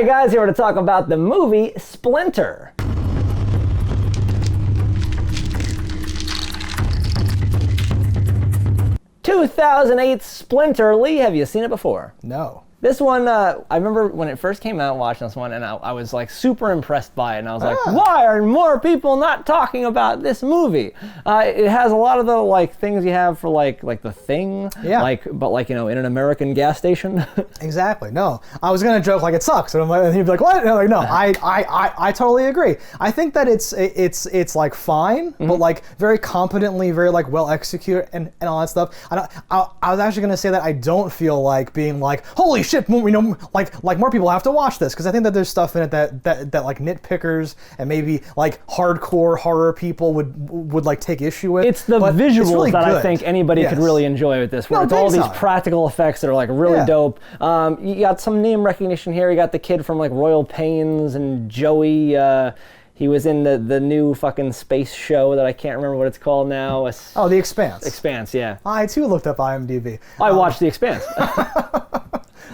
right, guys, here to talk about the movie Splinter. (2008) Splinter. Lee, have you seen it before? No. This one, I remember when it first came out, watching this one, and I was like super impressed by it, and I was like, why are more people not talking about this movie? It has a lot of the like things you have for like The Thing, but you know, in an American gas station. Exactly. No, I was gonna joke like it sucks, and he'd be like, what? And I'm like, no, I totally agree. I think that it's like fine, but like very competently, very like well executed and all that stuff. I was actually gonna say that I don't feel like being like, holy shit, you know, like more people have to watch this, because I think that there's stuff in it that like nitpickers and maybe like hardcore horror people would like take issue with. It's the visuals really that good. I think anybody could really enjoy with this, where it's all these practical effects that are like really dope. You got some name recognition here. You got the kid from like Royal Pains and Joey. He was in the new fucking space show that I can't remember what it's called now. Oh, The Expanse. Expanse, yeah. I too looked up IMDb. I watched The Expanse.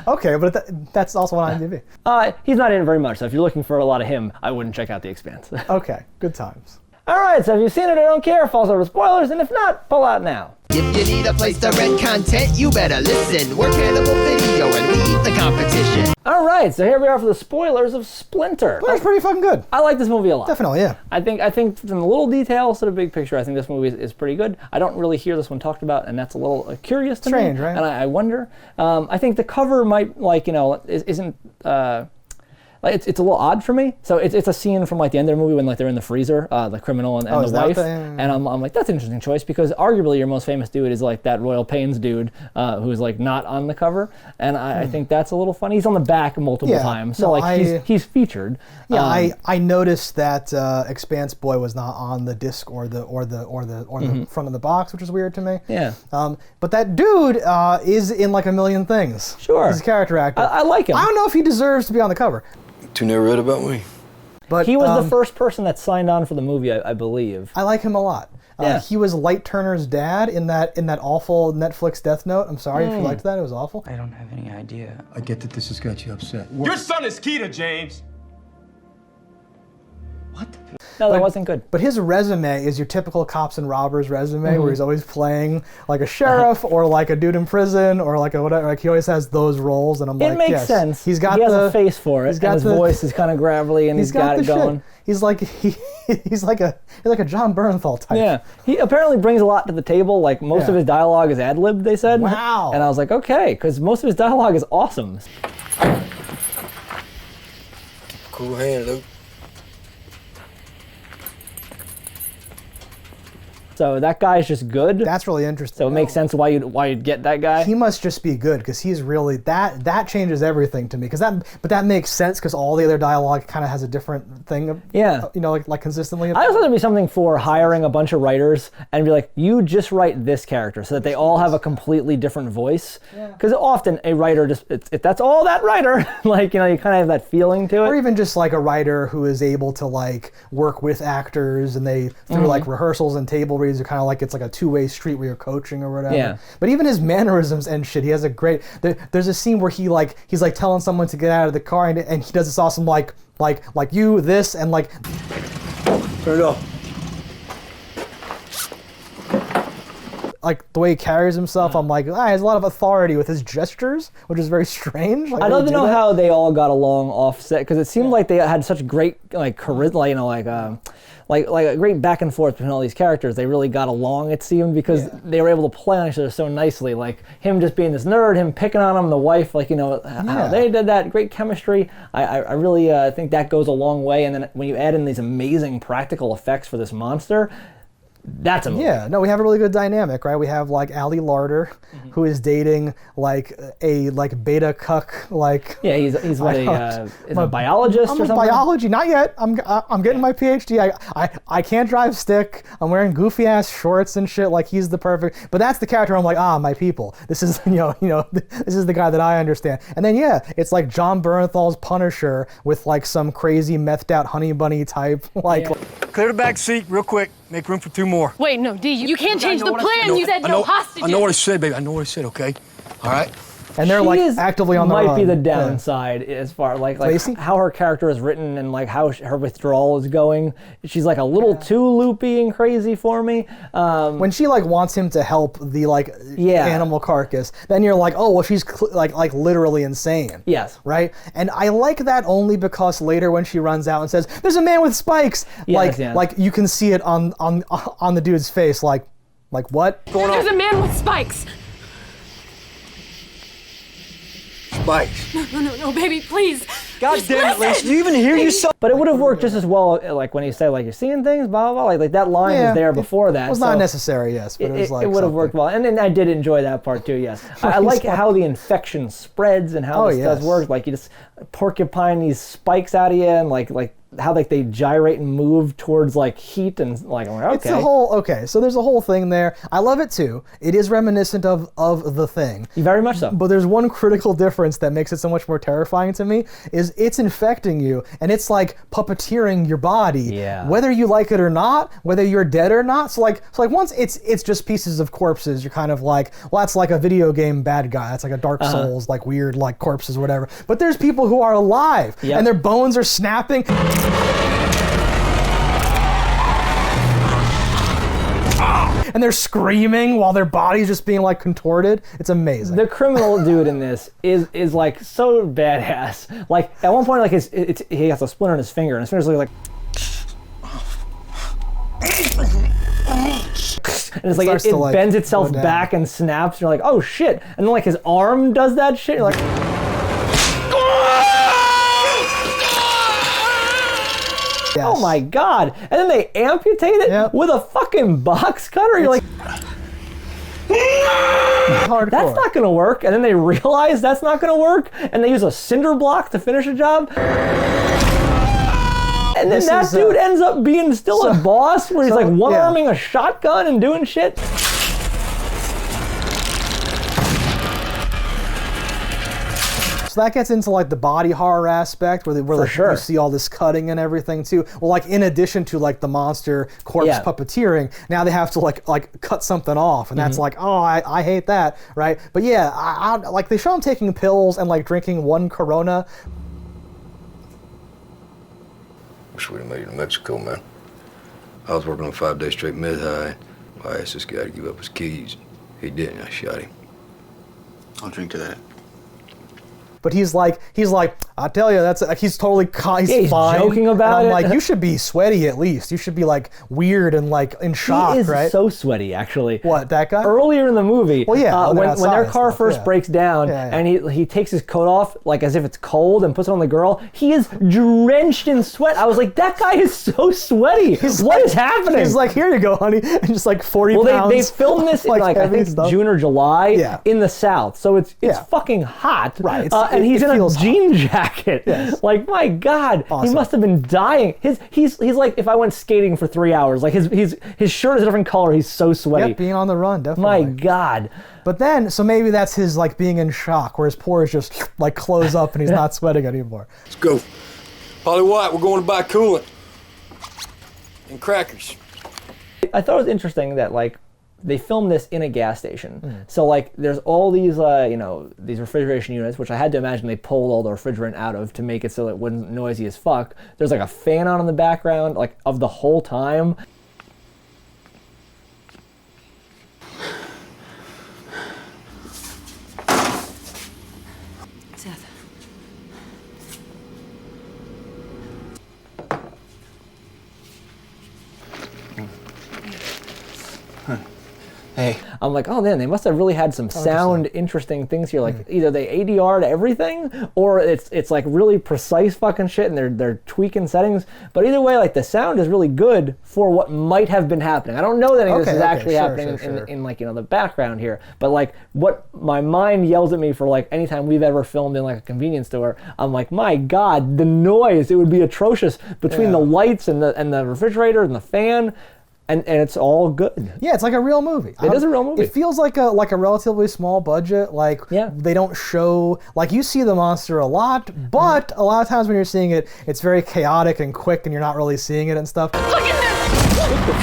Okay, but that's also on IMDb. He's not in it very much, so if you're looking for a lot of him, I wouldn't check out The Expanse. Okay, good times. All right, so if you've seen it, I don't care. Falls over spoilers, and if not, pull out now. If you need a place to rent content, you better listen. We're Cannibal Video, and we eat the competition. All right, so here we are for the spoilers of Splinter. Splinter's pretty fucking good. I like this movie a lot. Definitely, yeah. I think from the little details to the big picture, I think this movie is pretty good. I don't really hear this one talked about, and that's a little curious to me. Strange, right? And I wonder. I think the cover might, like, you know, isn't... it's a little odd for me. So it's a scene from like the end of the movie when like they're in the freezer, the criminal and the wife, and I'm like, that's an interesting choice, because arguably your most famous dude is like that Royal Pains dude who's like not on the cover, and I think that's a little funny. He's on the back multiple times, so he's featured. Yeah, I noticed that Expanse Boy was not on the disc or the front of the box, which is weird to me. Yeah. But that dude is in like a million things. Sure. He's a character actor. I like him. I don't know if he deserves to be on the cover. You never read about me. But he was the first person that signed on for the movie, I believe. I like him a lot. He was Light Turner's dad in that awful Netflix Death Note. I'm sorry if you liked that. It was awful. I don't have any idea. I get that this has got you upset. Your son is Keita, James. What? No, that wasn't good. But his resume is your typical cops and robbers resume, where he's always playing like a sheriff or like a dude in prison or like a whatever. Like he always has those roles, and I'm like, it makes sense. He has a face for it. His voice is kind of gravelly, and he's got it going. He's like he's like a John Bernthal type. Yeah, he apparently brings a lot to the table. Like most of his dialogue is ad-libbed, they said. Wow. And I was like, okay, because most of his dialogue is awesome. Cool hand, Luke. So that guy's just good. That's really interesting. So it makes sense why you'd get that guy. He must just be good, because he's really that changes everything to me. But that makes sense, because all the other dialogue kind of has a different thing. Yeah. You know, like consistently. I also thought there'd be something for hiring a bunch of writers and be like, you just write this character, so that they all have a completely different voice. Because often a writer that's all that writer. Like, you know, you kind of have that feeling to it. Or even just like a writer who is able to like work with actors, and they through like rehearsals and table reads are kind of like it's like a two-way street where you're coaching or whatever. Yeah. But even his mannerisms and shit, he has a great. There's a scene where he's like telling someone to get out of the car, and he does this awesome like you this and like. Turn it off. Like the way he carries himself, I'm like, he has a lot of authority with his gestures, which is very strange. Like, I'd love to know how they all got along off set, because it seemed like they had such great like charisma, you know, like a great back and forth between all these characters. They really got along, it seemed, because they were able to play on each other so nicely. Like him just being this nerd, him picking on him, the wife, like, you know, how they did that, great chemistry. I really think that goes a long way. And then when you add in these amazing practical effects for this monster, that's a movie. Yeah, no, we have a really good dynamic, right? We have like Ali Larder, who is dating like a beta cuck, like. Yeah, he's what a biologist or something. Biology, not yet. I'm getting my PhD. I can't drive stick. I'm wearing goofy ass shorts and shit. Like he's the perfect. But that's the character. I'm like, my people. This is you know this is the guy that I understand. And then it's like John Bernthal's Punisher with like some crazy methed out honey bunny type like. Yeah. Clear the back seat real quick. Make room for two more. Wait, no, D, you can't change the plan. You said no hostages. I know what I said, baby. I know what I said, okay? All right? and they're She like is- actively on the run. might be the Yeah. downside as far like Lacey? how her character is written and like how her withdrawal is going. She's like a little too loopy and crazy for me. When she like wants him to help the like animal carcass, then you're like, oh well, she's like literally insane. Yes. Right. And I like that only because later when she runs out and says, "There's a man with spikes," like you can see it on the dude's face, like what? There's a man with spikes. Spikes. No, baby, please. God damn it, Lacey. Do you even hear yourself? But it would have worked just as well, like when he said, like, you're seeing things, blah, blah, blah. Like that line was there before that. It was not necessary, yes, but it was like it would have worked well. And then I did enjoy that part too, yes. I like how the infection spreads and how this does work. Like you just porcupine these spikes out of you and like how like they gyrate and move towards like heat and like, okay. It's a whole, so there's a whole thing there. I love it too. It is reminiscent of The Thing. Very much so. But there's one critical difference that makes it so much more terrifying to me, is it's infecting you and it's like puppeteering your body. Whether you like it or not, whether you're dead or not. So like once it's just pieces of corpses, you're kind of like, well, that's like a video game bad guy. That's like a Dark Souls, like weird like corpses or whatever. But there's people who are alive and their bones are snapping. And they're screaming while their body's just being like contorted. It's amazing. The criminal dude in this is like so badass. Like at one point, like he has a splinter in his finger, and his finger's like. And it's like it bends itself back and snaps. And you're like, oh shit! And then like his arm does that shit. You're like. Yes. Oh my god! And then they amputate it with a fucking box cutter. You're like, hardcore. That's not gonna work. And then they realize that's not gonna work, and they use a cinder block to finish the job. And then that dude ends up being still a boss, where he's like one-arming a shotgun and doing shit. So that gets into like the body horror aspect, where you see all this cutting and everything too. Well, like in addition to like the monster corpse puppeteering, now they have to like cut something off, and that's like, oh, I hate that, right? But yeah, I like they show him taking pills and like drinking one Corona. Wish we'd have made it to Mexico, man. I was working on 5-day straight mid-high. I asked this guy to give up his keys. He didn't. I shot him. I'll drink to that. But he's like, I tell you, that's like, he's totally he's fine. Joking about and I'm it. like, you should be sweaty at least. You should be like weird and like in shock, he is right? so sweaty, actually. What, that guy? Earlier in the movie, well, when their car first breaks down and he takes his coat off like as if it's cold and puts it on the girl, he is drenched in sweat. I was like, that guy is so sweaty. What is happening? He's like, here you go, honey, and just like 40 pounds. Well, they filmed this in like I think June or July in the South, so it's fucking hot. Right. And he's in a jean hot. jacket. Yes. Like, my God, Awesome. he must have been dying. He's like if I went skating for 3 hours. Like his shirt is a different color. He's so sweaty. Yep, being on the run, definitely. My God. But then, so maybe that's his like being in shock, where his pores just like close up and he's not sweating anymore. Let's go. Polly White, we're going to buy coolant. And crackers. I thought it was interesting that like they filmed this in a gas station. So like there's all these these refrigeration units, which I had to imagine they pulled all the refrigerant out of to make it so it wasn't noisy as fuck. There's like a fan on in the background like of the whole time. Seth. Hey. I'm like, oh man, they must have really had some sound interesting things here. Like either they ADR'd everything or it's like really precise fucking shit and they're tweaking settings. But either way, like the sound is really good for what might have been happening. I don't know that any of this is actually happening in like, the background here. But like what my mind yells at me for like anytime we've ever filmed in like a convenience store, I'm like, my God, the noise, it would be atrocious between the lights and the refrigerator and the fan. And it's all good. Yeah, it's like a real movie. It is a real movie. It feels like a relatively small budget. Like they don't show, like you see the monster a lot, but a lot of times when you're seeing it, it's very chaotic and quick, and you're not really seeing it and stuff. Look at this! What the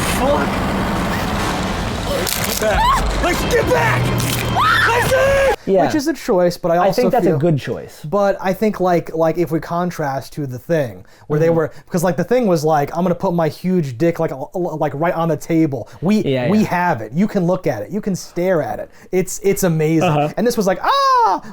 fuck? Let's get back! Lacey! Yeah. which is a choice, but I also think that's feel, a good choice. But I think like if we contrast to The Thing, where they were, because like The Thing was like, I'm gonna put my huge dick like right on the table. We have it. You can look at it. You can stare at it. It's amazing. And this was like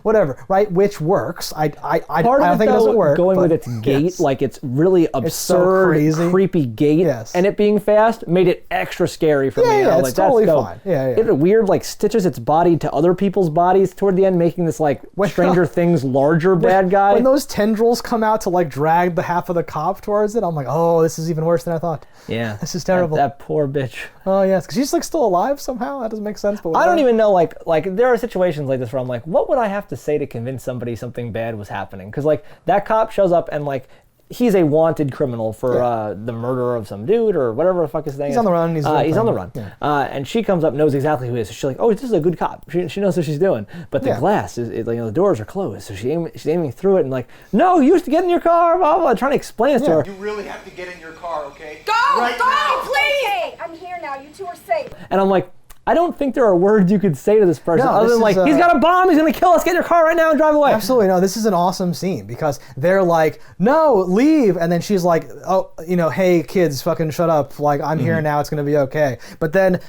whatever, right? Which works. I don't think it doesn't work. Going with its gait, like it's really absurd, crazy. creepy gait, and it being fast made it extra scary for me. Yeah, I it's was like, totally that's dope. fine. Yeah. It weird like stitches its body to other people's bodies toward the end, making this like Stranger Things larger bad guy. When those tendrils come out to like drag the half of the cop towards it, I'm like, oh, this is even worse than I thought. Yeah, this is terrible. That poor bitch. Oh yes, because she's like still alive somehow. That doesn't make sense. But I don't even know. Like there are situations like this where I'm like, what would I have to say to convince somebody something bad was happening? Because like that cop shows up and like he's a wanted criminal for the murder of some dude or whatever the fuck his name is. He's on the run. He's on the run. Yeah. And she comes up, knows exactly who he is. So she's like, oh, this is a good cop. She knows what she's doing. But the glass is like, the doors are closed. So she's aiming through it and like, no, you used to get in your car, blah, blah, trying to explain it to her. You really have to get in your car, okay? Go! Right Go, now. please! Okay, I'm here now. You two are safe. And I'm like, I don't think there are words you could say to this person No, other this than like, is, he's got a bomb, he's gonna kill us, get in your car right now and drive away. Absolutely, no, this is an awesome scene because they're like, no, leave. And then she's like, oh, hey, kids, fucking shut up. Like, I'm here now, it's gonna be okay. But then,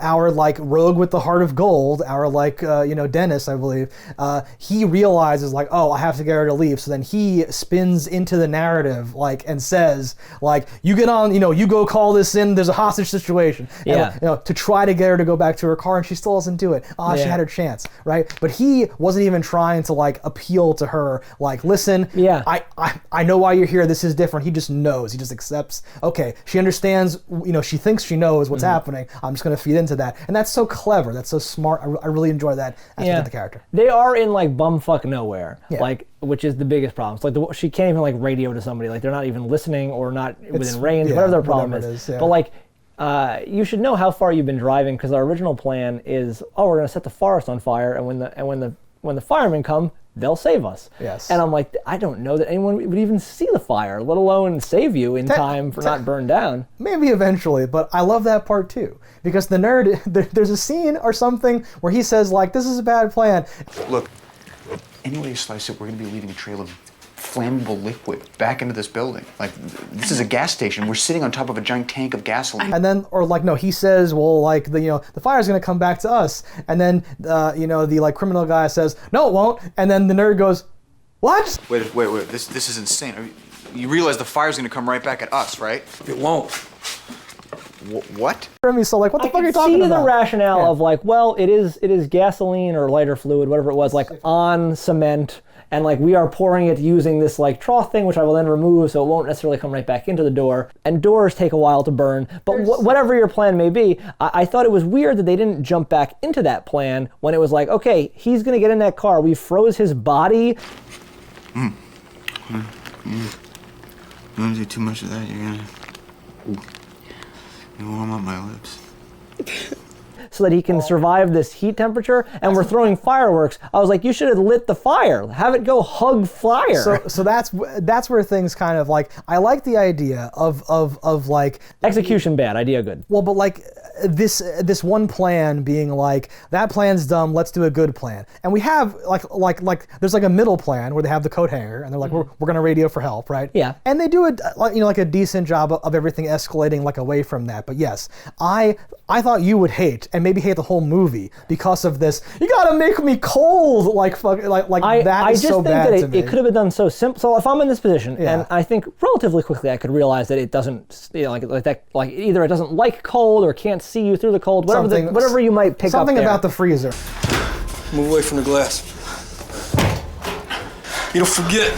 our like rogue with the heart of gold, our like, Dennis, I believe, he realizes like, oh, I have to get her to leave. So then he spins into the narrative, like, and says, like, you get on, you go call this in, there's a hostage situation. Yeah. And, to try to get her to go back to her car, and she still doesn't do it. She had her chance, right? But he wasn't even trying to like appeal to her, like, listen, I know why you're here. This is different. He just knows. He just accepts. Okay, she understands. She thinks she knows what's happening. I'm just gonna feed into that, and that's so clever. That's so smart. I really enjoy that aspect of the character. They are in like bumfuck nowhere, like, which is the biggest problem. It's like she can't even like radio to somebody. Like they're not even listening or not within range. Whatever their problem is. But like. You should know how far you've been driving because our original plan is, we're going to set the forest on fire, and when the firemen come, they'll save us. Yes. And I'm like, I don't know that anyone would even see the fire, let alone save you in time for not burned down. Maybe eventually, but I love that part too because the nerd, there's a scene or something where he says like, this is a bad plan. Look, any way you slice it, we're going to be leaving a trail of flammable liquid back into this building. Like, this is a gas station. We're sitting on top of a giant tank of gasoline. And then, or like, no, he says, well, like, the fire's gonna come back to us. And then, the like criminal guy says, no, it won't. And then the nerd goes, what? Wait, this is insane. I mean, you realize the fire's gonna come right back at us, right? It won't. What? So like, what the fuck are you talking see about? the rationale of like, well, it is gasoline or lighter fluid, whatever it was, like on cement. And like we are pouring it using this like trough thing, which I will then remove, so it won't necessarily come right back into the door. And doors take a while to burn. But whatever your plan may be, I thought it was weird that they didn't jump back into that plan when it was like, okay, he's gonna get in that car. We froze his body. You don't do too much of that, you're gonna warm up my lips. So that he can survive this heat temperature, and we're throwing fireworks. I was like, you should have lit the fire. Have it go hug fire. So that's where things kind of like, I like the idea of like execution bad, idea good. Well, but like this one plan being like, that plan's dumb, let's do a good plan. And we have like there's like a middle plan where they have the coat hanger and they're like, we're gonna radio for help, right? Yeah. And they do like a decent job of everything escalating like away from that. But yes, I thought you would hate and maybe hate the whole movie because of this. You gotta make me cold, like fuck, like that is so bad to me. I just think that it could have been done so simple. So if I'm in this position, and I think relatively quickly I could realize that it doesn't, like that, like either it doesn't like cold or can't see you through the cold, whatever you might pick up there. Something about the freezer. Move away from the glass. You don't forget.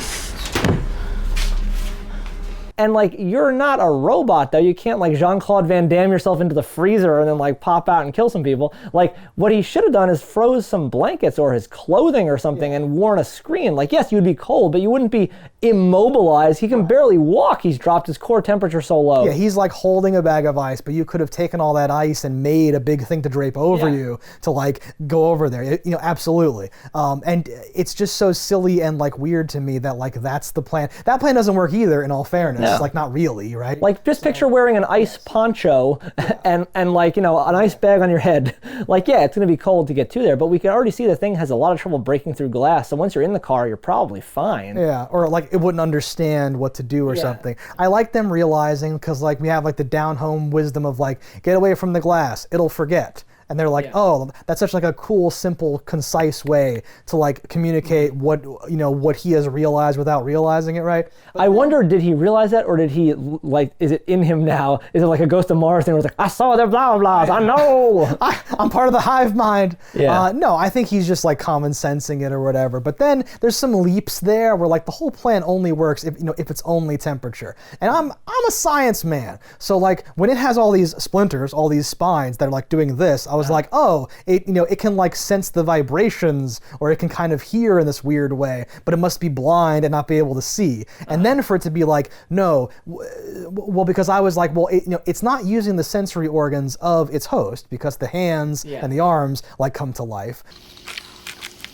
And like, you're not a robot though. You can't like Jean-Claude Van Damme yourself into the freezer and then like pop out and kill some people. Like, what he should have done is froze some blankets or his clothing or something and worn a screen. Like, yes, you'd be cold, but you wouldn't be immobilized. He can barely walk. He's dropped his core temperature so low. Yeah, he's like holding a bag of ice, but you could have taken all that ice and made a big thing to drape over you to like go over there. Absolutely. And it's just so silly and like weird to me that like that's the plan. That plan doesn't work either, in all fairness. Yeah. like not really, right? Like, just picture wearing an ice poncho and like, you know, an ice bag on your head. Like, yeah, it's going to be cold to get to there, but we can already see the thing has a lot of trouble breaking through glass. So once you're in the car, you're probably fine. Yeah, or like it wouldn't understand what to do or something. I like them realizing, because like we have like the down-home wisdom of like, get away from the glass, it'll forget. And they're like, oh, that's such like a cool, simple, concise way to like communicate what, you know, what he has realized without realizing it, right? I wonder, did he realize that, or did he, like, is it in him now? Is it like a Ghost of Mars thing where it's like, I saw their blah blah blahs, I know! I'm part of the hive mind. Yeah. No, I think he's just like common sensing it or whatever. But then there's some leaps there where like the whole plan only works if, you know, if it's only temperature. And I'm a science man. So like when it has all these splinters, all these spines that are like doing this, I was like, oh, it, you know, it can like sense the vibrations, or it can kind of hear in this weird way, but it must be blind and not be able to see. And then for it to be like, no, well, because I was like, well, it, you know, it's not using the sensory organs of its host, because the hands and the arms like come to life.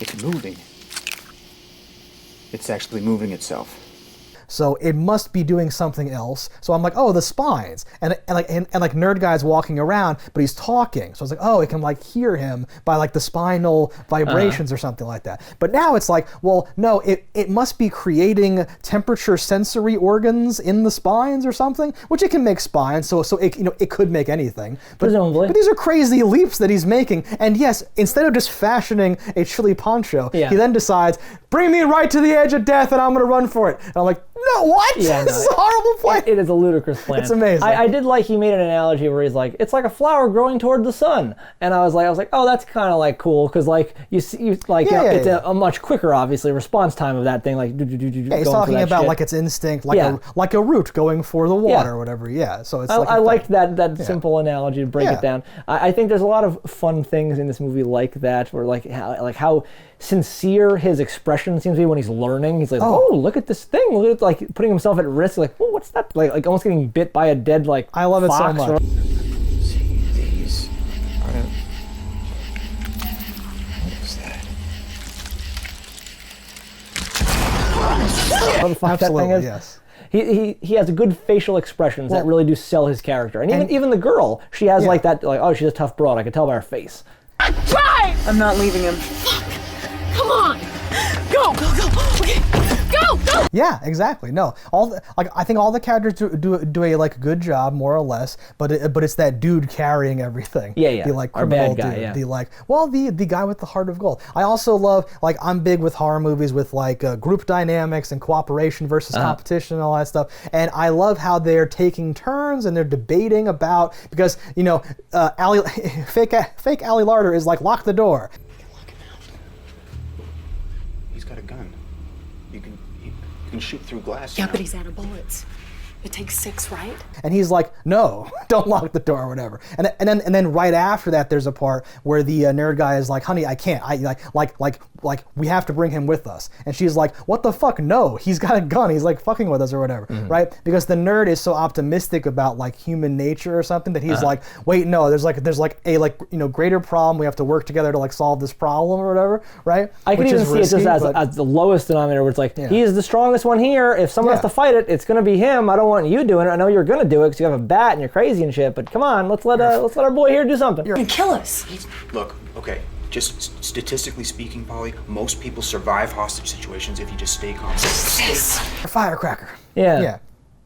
It's moving. It's actually moving itself. So it must be doing something else. So I'm like, oh, the spines. And like Nerd Guy's walking around, but he's talking. So I was like, oh, it can like hear him by like the spinal vibrations or something like that. But now it's like, well, no, it must be creating temperature sensory organs in the spines or something, which it can make spines. So it, you know, it could make anything. Presumably. But these are crazy leaps that he's making. And yes, instead of just fashioning a chili poncho, he then decides, bring me right to the edge of death and I'm going to run for it. And I'm like, no, what? Yeah, this is a horrible plan. It is a ludicrous plan. It's amazing. I did like he made an analogy where he's like, it's like a flower growing toward the sun, and I was like, oh, that's kind of like cool, because like you see, like it's a much quicker, obviously, response time of that thing. Like, he's talking about like its instinct, like a root going for the water or whatever. Yeah, so it's. I liked that simple analogy to break it down. I think there's a lot of fun things in this movie like that, where like how sincere his expression seems to be when he's learning. He's like, oh, look at this thing. Look at, like, putting himself at risk. Like, oh, what's that? Like almost getting bit by a dead, like, I love it so much. See, these are... What was that? What the fuck that thing is? Yes. He has good facial expressions that really do sell his character. And even the girl, she has like that, like, oh, she's a tough broad. I can tell by her face. Drive! I'm not leaving him. Come on! Go! Okay, go! Yeah, exactly. No, I think all the characters do a like good job, more or less. But it's that dude carrying everything. Yeah. The like Our criminal bad guy, dude. yeah. The like, well, the guy with the heart of gold. I also love, like, I'm big with horror movies with like group dynamics and cooperation versus competition and all that stuff. And I love how they're taking turns and they're debating about, because you know, fake Ali Larder is like, lock the door. He's got a gun. You can shoot through glass. Yeah, you know? but he's out of bullets. It takes 6, right? And he's like, no, don't lock the door or whatever. And then right after that, there's a part where the nerd guy is like, honey, I can't. Like we have to bring him with us. And she's like, what the fuck? No, he's got a gun. He's like fucking with us or whatever, right? Because the nerd is so optimistic about like human nature or something that he's like, wait, no, there's a like, you know, greater problem. We have to work together to like solve this problem or whatever, right? I can even see it just as the lowest denominator, where it's like, he's the strongest one here. If someone has to fight it, it's gonna be him. I don't want you doing it. I know you're gonna do it because you have a bat and you're crazy and shit. But come on, let's let our boy here do something. You're gonna kill us. Look, okay, just statistically speaking, Polly, most people survive hostage situations if you just stay calm. A firecracker. Yeah.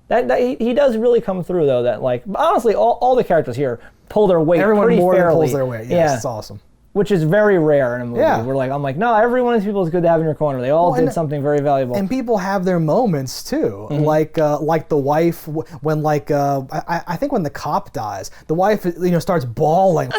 That he does really come through, though. That, like, honestly, all the characters here pull their weight Everyone pretty more fairly. than pulls their weight. Yes, it's awesome. Which is very rare in a movie. Yeah. Where, like, I'm like, no, every one of these people is good to have in your corner. They all did something very valuable. And people have their moments too, like the wife when like I think when the cop dies, the wife, you know, starts bawling.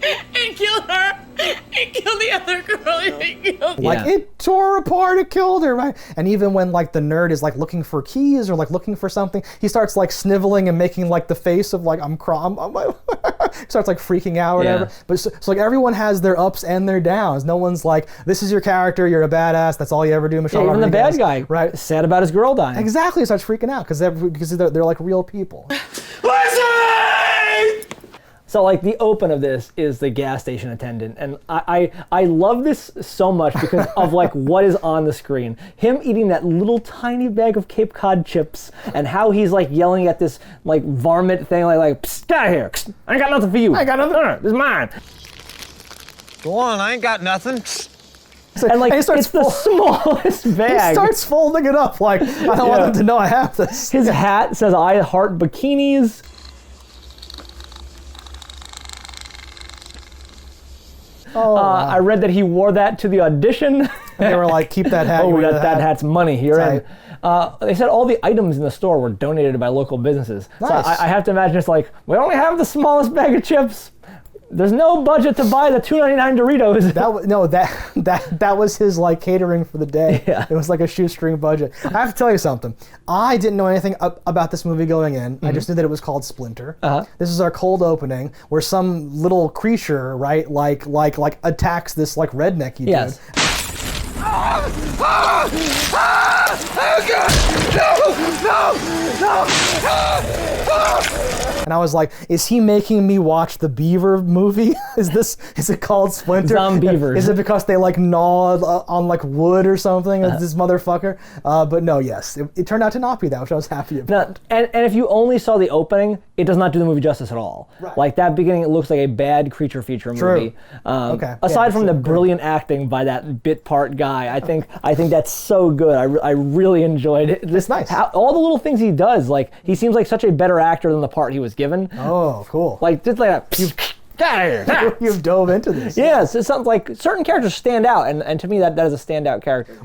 It killed her. It killed the other girl. It killed Like, it tore her apart, it killed her, right? And even when like the nerd is like looking for keys or like looking for something, he starts like sniveling and making like the face of like, I'm starts like freaking out or whatever. But so like everyone has their ups and their downs. No one's like, this is your character, you're a badass, that's all you ever do, Michelle even the Rodriguez. bad guy, right? Sad about his girl dying. Exactly, he starts freaking out because they're like real people. Listen! So like the open of this is the gas station attendant, and I love this so much because of like what is on the screen. Him eating that little tiny bag of Cape Cod chips, and how he's like yelling at this like varmint thing, like Psst, get out of here! Psst, I ain't got nothing for you. I ain't got nothing. This is mine. Go on, I ain't got nothing. And like and it's the smallest bag. He starts folding it up like, I don't want them to know I have this. His hat says "I heart bikinis." Oh, wow. I read that he wore that to the audition. They were like, keep that hat. Oh, you wear that hat's money. You're in. Tight. They said all the items in the store were donated by local businesses. Nice. So I have to imagine it's like, we only have the smallest bag of chips. There's no budget to buy the $2.99 Doritos. That was his like catering for the day. Yeah. It was like a shoestring budget. I have to tell you something. I didn't know anything about this movie going in. I just knew that it was called Splinter. This is our cold opening where some little creature, right, like attacks this like rednecky dude. Yes. And I was like, is he making me watch the Beaver movie? Is it called Splinter? Zombievers. Is it because they like gnaw on like wood or something? This motherfucker? But no, yes. It turned out to not be that, which I was happy about. Now, and if you only saw the opening, it does not do the movie justice at all. Right. Like that beginning, it looks like a bad creature feature movie. Okay. Aside Yeah, from the brilliant acting by that bit part guy, I think that's so good. I really enjoyed it. It's nice. All the little things he does, like he seems like such a better actor than the part he was given. Oh, cool. Like just like that. Get out of here. You've dove into this. Yes, it sounds like certain characters stand out, and to me that is a standout character.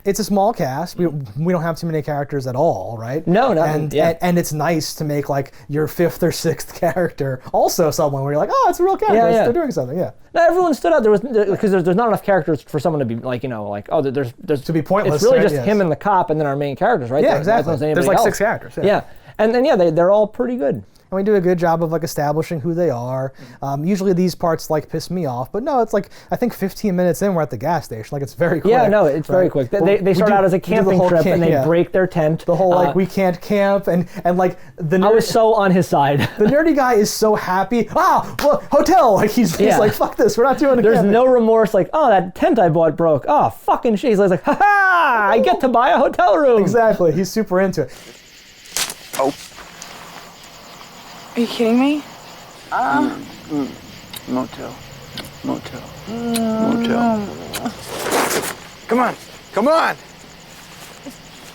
It's a small cast. We don't have too many characters at all, right? No, and it's nice to make like your fifth or sixth character also someone where you're like, oh, it's a real character. Yeah. They're doing something. Yeah. Not everyone stood out. Because there's not enough characters for someone to be like, there's to be pointless. It's really right? just Yes. him and the cop, and then our main characters, right? Yeah, exactly. There's like 6 characters. Yeah, and then they're all pretty good. And we do a good job of like establishing who they are. Usually these parts like piss me off, but no, it's like I think 15 minutes in we're at the gas station. Like it's very quick. Yeah, no, it's very quick. They start out as a camping trip and they break their tent. The whole like we can't camp and like the nerd, I was so on his side. The nerdy guy is so happy. Well, hotel. Like he's like fuck this. We're not doing it. There's no remorse. Like that tent I bought broke. Oh fucking shit. He's like ha ha! I get to buy a hotel room. Exactly. He's super into it. Oh. Are you kidding me? Motel. Come on.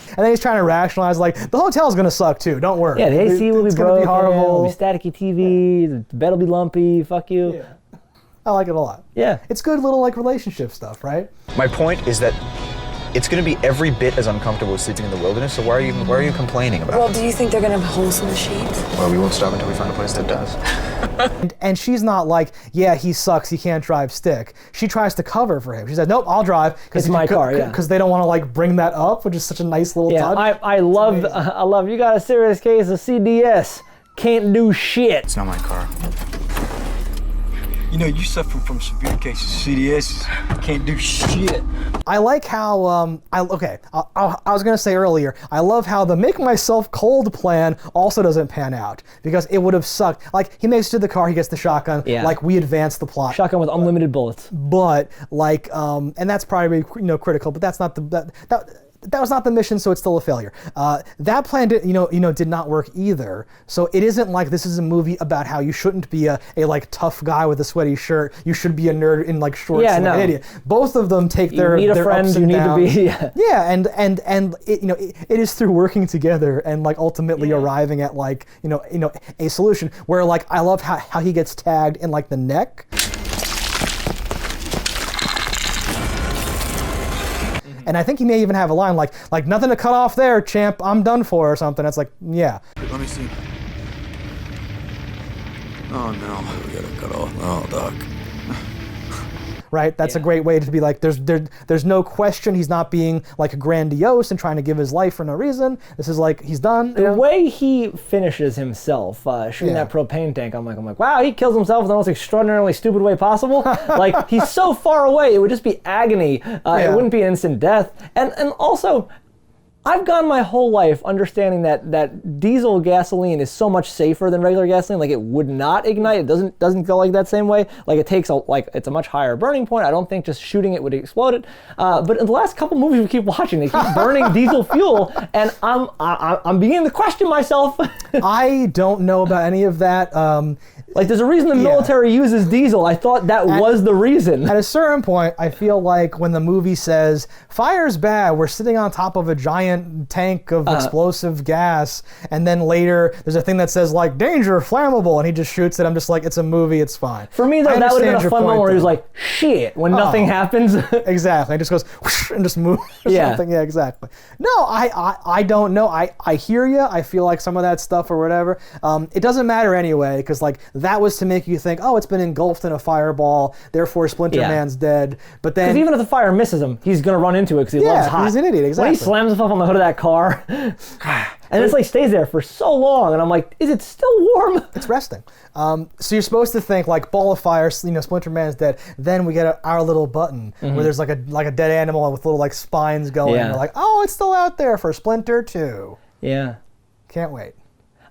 And then he's trying to rationalize like the hotel's gonna suck too. Don't worry. Yeah, the AC will be it's broken. Gonna be horrible. It'll be staticky TV. The bed will be lumpy. Fuck you. Yeah. I like it a lot. Yeah. It's good little like relationship stuff, right? My point is that it's going to be every bit as uncomfortable as sleeping in the wilderness, so why are you complaining about Well, it? do you think they're gonna have holes in the sheets? Well, we won't stop until we find a place that does. And she's not like, yeah, he sucks, he can't drive stick. She tries to cover for him. She says, nope, I'll drive. It's my car, yeah. Because they don't want to like bring that up, which is such a nice little touch. I love you got a serious case of CDS. Can't do shit. It's not my car. You know, you suffer from severe cases of CDS. Can't do shit. I like how, I was going to say earlier, I love how the make myself cold plan also doesn't pan out. Because it would have sucked. Like, he makes it to the car, he gets the shotgun. Yeah. Like, we advance the plot. Shotgun with unlimited bullets. But, like, and that's probably, critical, but that's not that was not the mission, so it's still a failure. That plan did not work either. So it isn't like this is a movie about how you shouldn't be a like tough guy with a sweaty shirt. You should be a nerd in like shorts and like an idiot. Both of them take their need a their friend. ups You and need downs. to be and it is through working together and like ultimately arriving at like a solution where like I love how he gets tagged in like the neck. And I think he may even have a line like nothing to cut off there, champ. I'm done for, or something. It's like, yeah. Let me see. Oh no, we gotta cut off. Oh, Doc. Right? That's a great way to be like, there's no question he's not being like grandiose and trying to give his life for no reason. This is like, he's done. The way he finishes himself, shooting that propane tank, I'm like, wow, he kills himself in the most extraordinarily stupid way possible. Like, he's so far away, it would just be agony. It wouldn't be an instant death. And also, I've gone my whole life understanding that diesel gasoline is so much safer than regular gasoline. Like it would not ignite. It doesn't go like that same way. Like it takes it's a much higher burning point. I don't think just shooting it would explode it. But in the last couple movies we keep watching, they keep burning diesel fuel, and I'm beginning to question myself. I don't know about any of that. There's a reason the military uses diesel. I thought that was the reason. At a certain point, I feel like when the movie says, fire's bad, we're sitting on top of a giant tank of explosive gas, and then later there's a thing that says, like, danger, flammable, and he just shoots it. I'm just like, it's a movie, it's fine. For me, though, that would have been a fun moment where he was like, shit, when nothing happens. Exactly. It just goes, whoosh, and just moves or something. Yeah, exactly. No, I don't know. I hear you. I feel like some of that stuff or whatever. It doesn't matter anyway, because, like, that was to make you think, oh, it's been engulfed in a fireball, therefore Splinter Man's dead. But then, because even if the fire misses him, he's gonna run into it because he loves hot. He's an idiot. Exactly. When he slams himself on the hood of that car, and it's like stays there for so long, and I'm like, is it still warm? It's resting. So you're supposed to think like ball of fire, Splinter Man's dead. Then we get our little button where there's like a dead animal with little like spines going. Yeah. And we're like, oh, it's still out there for Splinter 2. Yeah. Can't wait.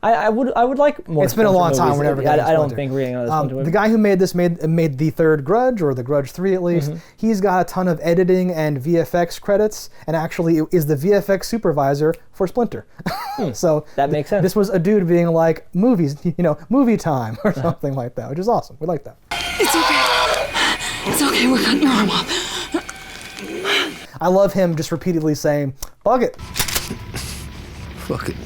I would like more. It's been a long time. We're never getting I don't think reading another Splinter. The guy who made this made the third Grudge, or the Grudge 3 at least. He's got a ton of editing and VFX credits, and actually is the VFX supervisor for Splinter. So that makes sense. This was a dude being like, movies, movie time or something like that, which is awesome. We like that. It's okay. It's okay. We're cutting your arm off. I love him just repeatedly saying, "Bug it." Fuck it.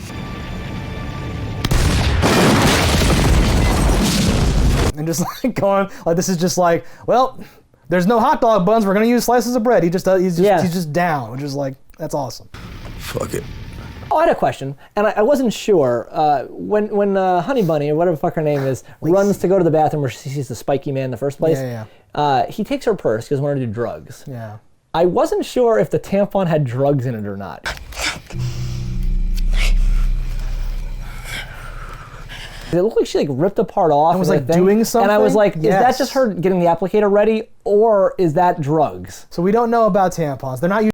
And just like going, like this is just like, well, there's no hot dog buns. We're gonna use slices of bread. He's just down, which is like, that's awesome. Fuck it. Oh, I had a question, and I wasn't sure. When Honey Bunny, or whatever the fuck her name is, runs to go to the bathroom where she sees the spiky man in the first place, he takes her purse because he wanted to do drugs. Yeah. I wasn't sure if the tampon had drugs in it or not. It looked like she ripped a part off. And was like doing something? And I was like, is that just her getting the applicator ready, or is that drugs? So we don't know about tampons. They're not